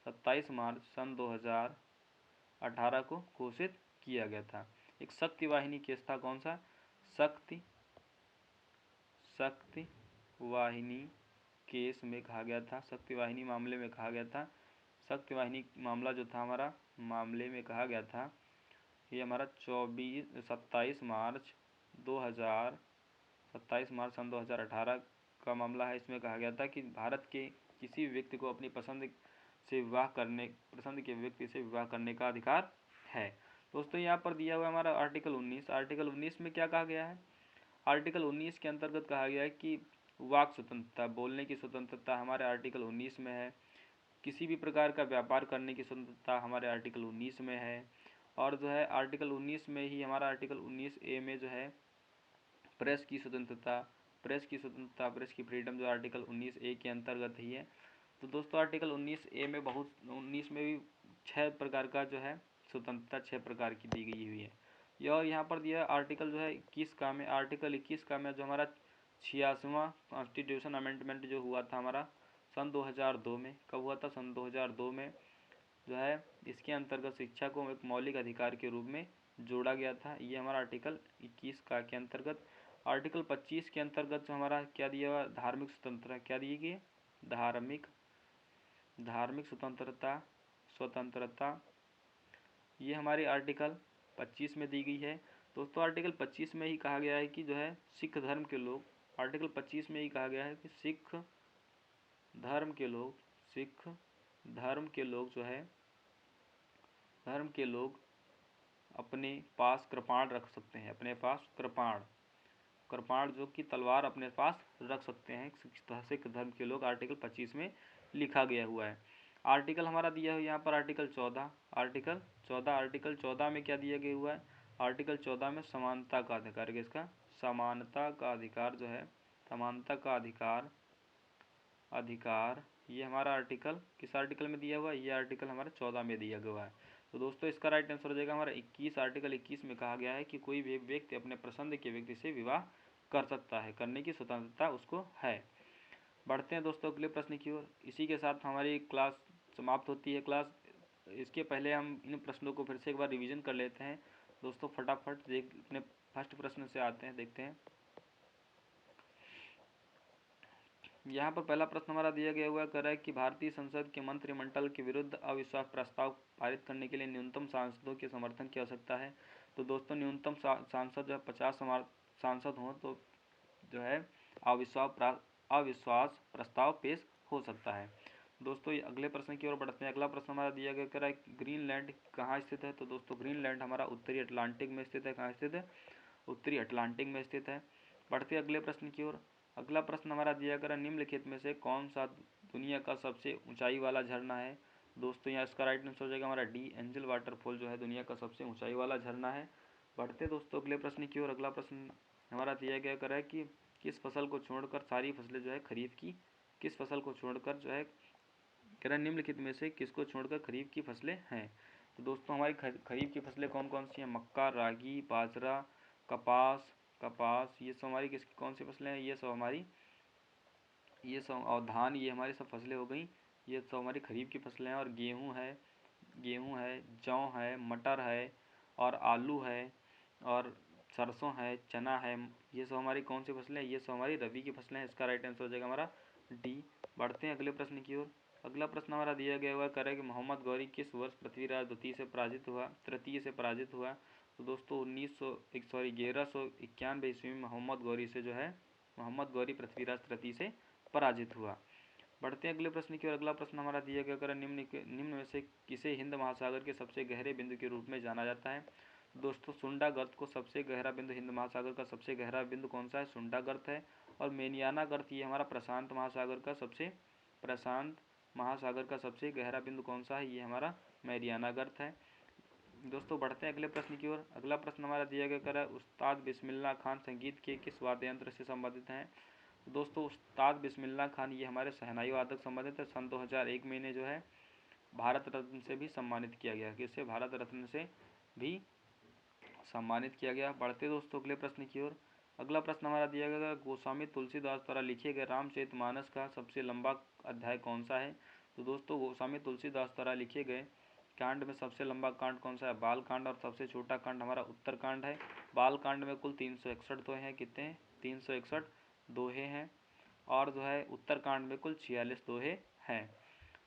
27 मार्च सन 2018 को घोषित किया गया था। एक शक्ति वाहिनी केस था। कौन सा? शक्ति वाहिनी केस में कहा गया था, शक्ति वाहिनी मामले में कहा गया था। शक्ति वाहिनी मामला जो था हमारा मामले में कहा गया था, ये हमारा 27 मार्च सन 2018 का मामला है। इसमें कहा गया था कि भारत के किसी व्यक्ति को अपनी पसंद के व्यक्ति से विवाह करने का अधिकार है। दोस्तों यहाँ पर दिया हुआ हमारा आर्टिकल 19। आर्टिकल 19 में क्या कहा गया है? आर्टिकल 19 के अंतर्गत कहा गया है कि वाक स्वतंत्रता, बोलने की स्वतंत्रता हमारे आर्टिकल 19 में है। किसी भी प्रकार का व्यापार करने की स्वतंत्रता हमारे आर्टिकल 19 में है। और जो है आर्टिकल 19 में ही हमारा आर्टिकल 19A में जो है प्रेस की फ्रीडम जो आर्टिकल 19A के अंतर्गत ही है। तो दोस्तों आर्टिकल 19A में 19 में भी 6 प्रकार का जो है स्वतंत्रता 6 प्रकार की दी गई हुई है। यह और यहाँ पर दिया आर्टिकल जो है 21 का में, आर्टिकल 21 का में जो हमारा 86वां कॉन्स्टिट्यूशन अमेंडमेंट जो हुआ था हमारा सन 2002 में। कब हुआ था? सन 2002 में जो है इसके अंतर्गत शिक्षा को एक मौलिक अधिकार के रूप में जोड़ा गया था। ये हमारा आर्टिकल 21 का के अंतर्गत। आर्टिकल 25 के अंतर्गत जो हमारा क्या दिया हुआ? धार्मिक स्वतंत्रता क्या दी गई? धार्मिक स्वतंत्रता ये हमारे आर्टिकल 25 में दी गई है। दोस्तों आर्टिकल 25 में ही कहा गया है कि जो है सिख धर्म के लोग, आर्टिकल 25 में ही कहा गया है कि सिख धर्म के लोग अपने पास कृपाण रख सकते हैं। अपने पास कृपाण जो कि तलवार अपने पास रख सकते हैं सिख धर्म के लोग, आर्टिकल 25 में लिखा गया हुआ है। आर्टिकल हमारा दिया है यहाँ पर आर्टिकल 14। आर्टिकल 14 में क्या दिया गया हुआ है? आर्टिकल 14 में समानता का अधिकार, किसका? समानता का अधिकार जो है समानता का अधिकार ये हमारा आर्टिकल किस आर्टिकल में दिया हुआ है? ये आर्टिकल हमारा 14 में दिया गया है। तो दोस्तों इसका राइट आंसर हो जाएगा हमारा 21। आर्टिकल 21 में कहा गया है कि कोई भी व्यक्ति अपने पसंद के व्यक्ति से विवाह कर सकता है, करने की स्वतंत्रता उसको है। बढ़ते हैं दोस्तों अगले प्रश्न की ओर। इसी के साथ हमारी क्लास समाप्त होती है। इसके पहले हम इन प्रश्नों को फिर से एक बार रिवीजन कर लेते हैं दोस्तों। फटाफट अपने फर्स्ट प्रश्न से आते हैं, देखते हैं। यहाँ पर पहला प्रश्न हमारा दिया गया हुआ कह रहा है कि भारतीय संसद के मंत्रिमंडल के विरुद्ध अविश्वास प्रस्ताव पारित करने के लिए न्यूनतम सांसदों के समर्थन की आवश्यकता है। तो दोस्तों न्यूनतम सांसद जो 50 सांसद हों तो जो है अविश्वास प्रस्ताव पेश हो सकता है। दोस्तों ये अगले प्रश्न की ओर बढ़ते हैं। अगला प्रश्न हमारा दिया गया कह रहा है ग्रीनलैंड कहाँ स्थित है? तो दोस्तों ग्रीनलैंड हमारा उत्तरी अटलांटिक में स्थित है। कहाँ स्थित है? उत्तरी अटलांटिक में स्थित है। बढ़ते अगले प्रश्न की ओर। अगला प्रश्न हमारा दिया गया निम्नलिखित में से कौन सा दुनिया का सबसे ऊंचाई वाला झरना है? दोस्तों यहाँ इसका राइट आंसर हो जाएगा हमारा डी, एंजल वाटरफॉल जो है दुनिया का सबसे ऊंचाई वाला झरना है। बढ़ते दोस्तों अगले प्रश्न की ओर। अगला प्रश्न हमारा दिया गया कह रहा है कि किस फसल को छोड़कर सारी फसलें जो है खरीफ की, किस फसल को छोड़कर जो है कह रहा है निम्नलिखित में से किसको छोड़कर खरीफ की फसलें हैं? तो दोस्तों हमारी खरीफ की फसलें कौन कौन सी हैं? मक्का, रागी, बाजरा, कपास ये सब हमारी कौन सी फसलें हैं? ये सब और धान, ये हमारी सब फसलें हो गई। ये सब हमारी खरीफ की फसलें हैं। और गेहूँ है, जौ है, मटर है और आलू है और सरसों है, चना है, ये सब हमारी कौन सी फसलें हैं? ये सब हमारी रबी की फसलें हैं। इसका राइट आंसर हो जाएगा हमारा डी। बढ़ते हैं अगले प्रश्न की ओर। अगला प्रश्न हमारा दिया गया हुआ कह रहा है कि मोहम्मद गौरी किस वर्ष पृथ्वीराज तृतीय से पराजित हुआ? तो दोस्तों 1191 ईस्वी में मोहम्मद गौरी पृथ्वीराज तृतीय से पराजित हुआ। बढ़ते हैं अगले प्रश्न की ओर। अगला प्रश्न हमारा दिया गया कर निम्न में से किसे हिंद महासागर के सबसे गहरे बिंदु के रूप में जाना जाता है? दोस्तों सुंडा गर्त को सबसे गहरा बिंदु, हिंद महासागर का सबसे गहरा बिंदु कौन सा है? सुंडा गर्त है। और मेरियाना गर्त ये हमारा प्रशांत महासागर का सबसे गहरा बिंदु कौन सा है? ये हमारा मेरियाना गर्त है। दोस्तों बढ़ते हैं अगले प्रश्न की ओर। अगला प्रश्न हमारा दिया गया कर उस्ताद बिस्मिल्लाह खान संगीत के किस वाद्य यंत्र से संबंधित हैं? दोस्तों उस्ताद बिस्मिल्लाह खान ये हमारे शहनाई वादक संबंधित है। सन 2001 में इन्हें जो है भारत रत्न से भी सम्मानित किया गया। किससे? भारत रत्न से भी सम्मानित किया गया। बढ़ते दोस्तों अगले प्रश्न की ओर। अगला प्रश्न हमारा दिया गया गोस्वामी तुलसीदास द्वारा लिखे गए रामचरितमानस का सबसे लंबा अध्याय कौन सा है? तो दोस्तों गोस्वामी तुलसीदास द्वारा लिखे गए कांड में सबसे लंबा कांड कौन सा है? बाल कांड। और सबसे छोटा कांड हमारा उत्तर कांड है। बाल कांड में कुल 361 दोहे हैं। कितने हैं? 361 दोहे हैं। और जो है उत्तर कांड में कुल 46 दोहे हैं।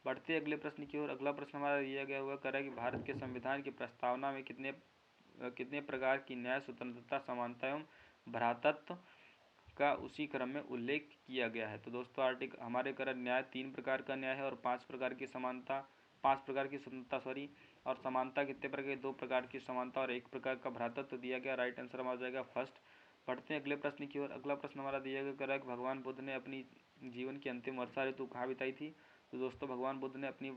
बढ़ते अगले प्रश्न की ओर। अगला प्रश्न हमारा दिया गया हुआ कह रहा है कि भारत के संविधान की प्रस्तावना में कितने प्रकार की न्याय, स्वतंत्रता, समानता एवं भ्रातृत्व का उसी क्रम में उल्लेख किया गया है? तो दोस्तों आर्टिकल हमारे कर न्याय 3 प्रकार का न्याय है और 5 प्रकार की स्वतंत्रता और समानता कितने प्रकार की? 2 प्रकार की समानता और 1 प्रकार का भ्रातृत्व दिया गया। राइट आंसर हमारा जाएगा फर्स्ट। बढ़ते हैं अगले प्रश्न की ओर। अगला प्रश्न हमारा दिया गया कह रहा है कि भगवान बुद्ध ने अपनी जीवन की अंतिम वर्षा ऋतु कहाँ बिताई थी? तो दोस्तों भगवान बुद्ध ने अपनी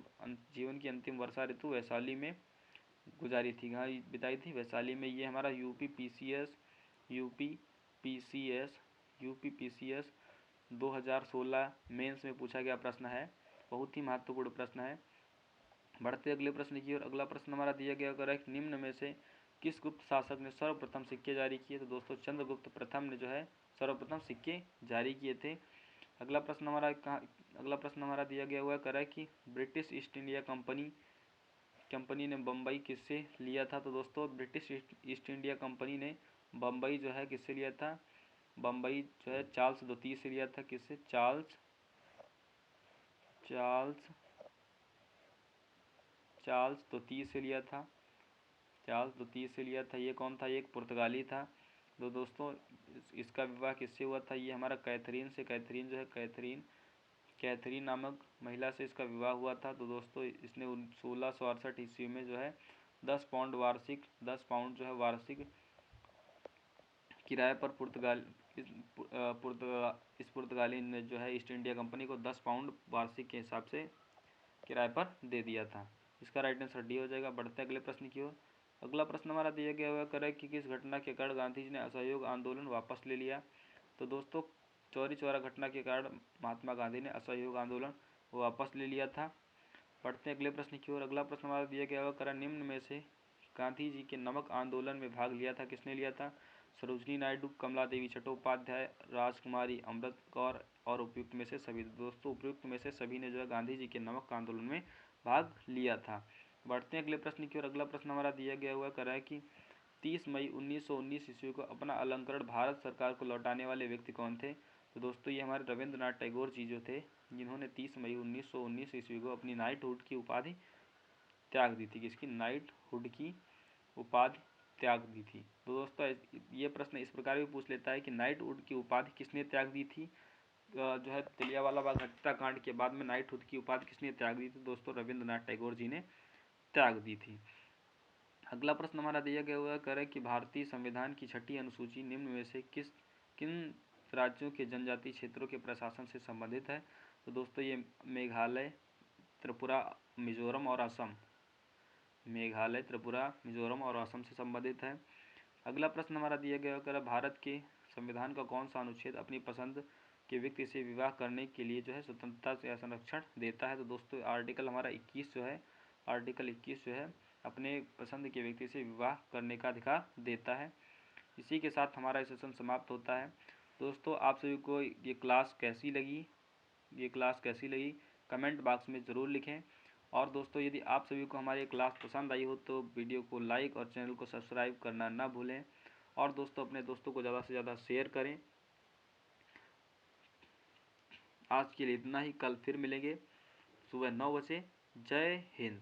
जीवन की अंतिम वर्षा ऋतु वैशाली में गुजारी थी। कहाँ बिताई थी? वैशाली में। ये हमारा यूपी पीसीएस 2016 मेंस में पूछा गया प्रश्न है। बहुत ही महत्वपूर्ण प्रश्न है। बढ़ते अगले प्रश्न की ओर। अगला प्रश्न हमारा दिया गया है कि निम्न में से किस गुप्त शासक ने सर्वप्रथम सिक्के जारी किए? तो दोस्तों चंद्रगुप्त प्रथम ने जो है सर्वप्रथम सिक्के जारी किए थे। अगला प्रश्न हमारा दिया गया हुआ है कि ब्रिटिश ईस्ट इंडिया कंपनी ने बम्बई किससे लिया था? तो दोस्तों ब्रिटिश ईस्ट इंडिया कंपनी ने बम्बई जो है किससे लिया था? बम्बई जो है चार्ल्स द्वितीय से लिया था। किससे? चार्ल्स द्वितीय से लिया था। ये कौन था? ये एक पुर्तगाली था। तो दोस्तों इसका विवाह किससे हुआ था? ये हमारा कैथरीन से। कैथरीन नामक महिला से इसका विवाह हुआ था। तो दोस्तों इसने 1668 ईस्वी में जो है 10 पाउंड जो है वार्षिक किराए पर पुर्तगाली ने जो है ईस्ट इंडिया कंपनी को 10 पाउंड वार्षिक के हिसाब से किराए पर दे दिया था। इसका राइट आंसर डी हो जाएगा। बढ़ते अगले प्रश्न की ओर। अगला प्रश्न हमारा दिया गया हुआ है कि किस घटना के कारण गांधी जी ने असहयोग आंदोलन वापस ले लिया? तो दोस्तों चौरी चौरा घटना के कारण महात्मा गांधी ने असहयोग आंदोलन वापस ले लिया था। पढ़ते हैं अगले प्रश्न की ओर। अगला प्रश्न हमारा दिया गया होगा, निम्न में से गांधी जी के नमक आंदोलन में भाग लिया था, किसने लिया था? सरोजनी नायडू, कमला देवी चट्टोपाध्याय, राजकुमारी अमृत कौर और उपयुक्त में से सभी। दोस्तों उपयुक्त में से सभी ने जो है गांधी जी के नमक आंदोलन में भाग लिया था। बढ़ते हैं अगले प्रश्न की ओर। अगला प्रश्न हमारा दिया गया हुआ कर रहा है कि 30 मई 1919 ईस्वी को अपना अलंकरण भारत सरकार को लौटाने वाले व्यक्ति कौन थे? तो दोस्तों ये हमारे रविंद्रनाथ टैगोर जी जो थे, जिन्होंने 30 मई 1919 ईस्वी को अपनी नाइटहुड की उपाधि त्याग दी थी। किसकी? नाइटहुड की उपाधि त्याग दी थी। तो दोस्तों ये प्रश्न इस प्रकार भी पूछ लेता है कि नाइटहुड की उपाधि किसने त्याग दी थी? जो है जलियांवाला बाग हत्याकांड के बाद में नाइटहुड की उपाधि किसने त्याग दी थी? दोस्तों रविंद्रनाथ टैगोर जी ने त्याग दी थी। अगला प्रश्न हमारा दिया गया हुआ है कि भारतीय संविधान की छठी अनुसूची निम्न में से किन राज्यों के जनजातीय क्षेत्रों के प्रशासन से संबंधित है? तो दोस्तों ये मेघालय, त्रिपुरा, मिजोरम और असम। मेघालय, त्रिपुरा, मिजोरम और असम से संबंधित है। अगला प्रश्न हमारा दिया गया है, भारत के संविधान का कौन सा अनुच्छेद अपनी पसंद के व्यक्ति से विवाह करने के लिए जो है स्वतंत्रता से संरक्षण देता है? तो दोस्तों आर्टिकल हमारा 21 जो है, आर्टिकल 21 जो है अपने पसंद के व्यक्ति से विवाह करने का अधिकार देता है। इसी के साथ हमारा सेशन समाप्त होता है। दोस्तों आप सभी को ये क्लास कैसी लगी कमेंट बॉक्स में ज़रूर लिखें। और दोस्तों यदि आप सभी को हमारी क्लास पसंद आई हो तो वीडियो को लाइक और चैनल को सब्सक्राइब करना ना भूलें। और दोस्तों अपने दोस्तों को ज़्यादा से ज़्यादा शेयर करें। आज के लिए इतना ही, कल फिर मिलेंगे सुबह 9 बजे। जय हिंद।